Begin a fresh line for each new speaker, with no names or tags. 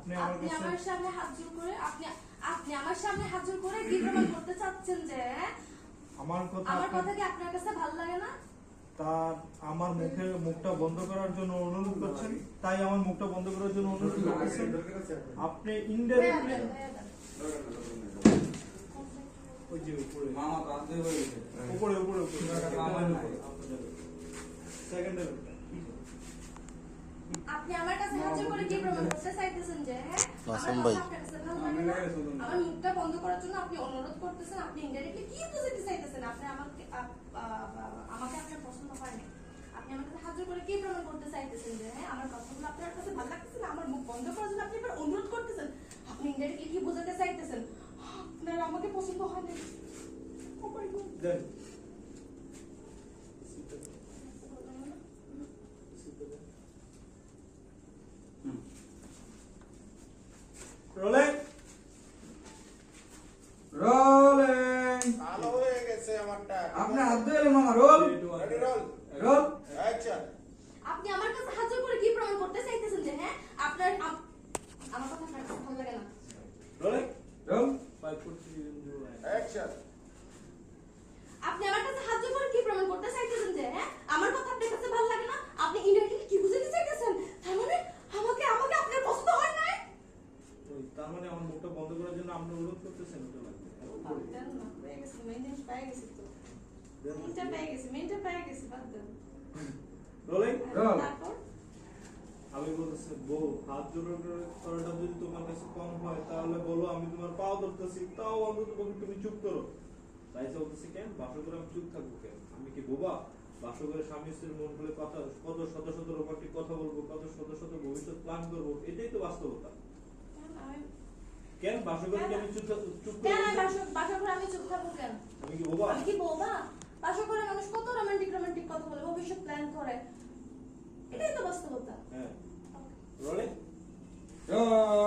আপনি আমার সামনে হাত জোড় করে আপনি আমার সামনে হাত জোড় করে কি প্রমাণ করতে চাচ্ছেন যে
আমার
কথা কি আপনার কাছে ভালো লাগে না?
তার আমার মুখটা বন্ধ করার জন্য অনুরোধ করছেন, তাই আমার মুখটা বন্ধ করার জন্য অনুরোধ করছেন। আপনি ইনডাইরেক্টলি ওই যে উপরে
মামা কাঁদতে হয়েছে
উপরে উপরে সেকেন্ডে
আপনি আমার কাছে হাত জোড় করে কি প্রমাণ করতে চাইতেছেন যে
নাসিম ভাই
আমার মুখটা বন্ধ করার জন্য আপনি অনুরোধ করতেছেন? আপনি ইনডাইরেক্টলি কি বুঝাতে চাইতেছেন? আপনি আমাকে আপনার পছন্দ হয় না, আপনি আমার কাছে হাত জোড় করে কি প্রমাণ করতে চাইতেছেন যে আমার কথাগুলো আপনার কাছে ভালো লাগতেছে না, আমার মুখ বন্ধ করার জন্য আপনি এবার অনুরোধ করতেছেন? আপনি ইনডাইরেক্টলি কি বুঝাতে চাইতেছেন? আপনার আমাকে পছন্দ হয় না। Oh my god,
then rolling
rolling
ভালো হয়ে গেছে আমারটা।
আপনি হাত ধরে মামা roll
ready roll
roll
action.
আপনি আমার কাছে হাত জোড় করে কি প্রমাণ করতে চাইতেছেন যে আপনার আমার কথা আপনার কাছে ভালো লাগে না?
Rolling
roll
5 4 3
action.
আপনি আমার কাছে হাত জোড় করে কি প্রমাণ করতে চাইতেছেন যে আমার কথা আপনার কাছে ভালো লাগে না? আপনি ইনডাইরেক্টলি কি বুঝাতে চাইতেছেন? তার মানে আমাকে আপনার পছন্দ হয় না?
তার মানে আমার মুখটা বন্ধ করার জন্য আপনি অনুরোধ করতেছেন, ওটা লাগবে
দেন না, পেয়ে গেছি, পেয়ে গেছি তো। মেনটা পেয়ে গেছি, বাদ দেন।
রোলিং
রোল
তারপর
আমি বলতেছি বউ, হাত জোড় করাটা যদি তোমার কাছে কম হয় তাহলে বলো, আমি তোমার পাও ধরতেছি, তাও অন্তত তুমি চুপ করো। তাই বলতেছি কেন বাসর করে আমি চুপ থাকবো কেন? আমি কি বোবা? বাসর করে স্বামী স্ত্রীর মন খুলে কথা, কত শত শত রোমান্টিক কথা বলবো, কত শত শত ভবিষ্যৎ প্ল্যান করবো, এটাই তো বাস্তবতা। কেন বাসর করে কি আমি চুপ
কেন
করে
বাসর করে আমি চুপ থাকবো কেন?
আমি কি বোবা?
আমি কি বোবা? বাসর করে মানুষ কত রোমান্টিক কথা বলে, ভবিষ্যৎ প্ল্যান করে, এটাই তো বাস্তবতা।
হ্যাঁ রোলিং
রোল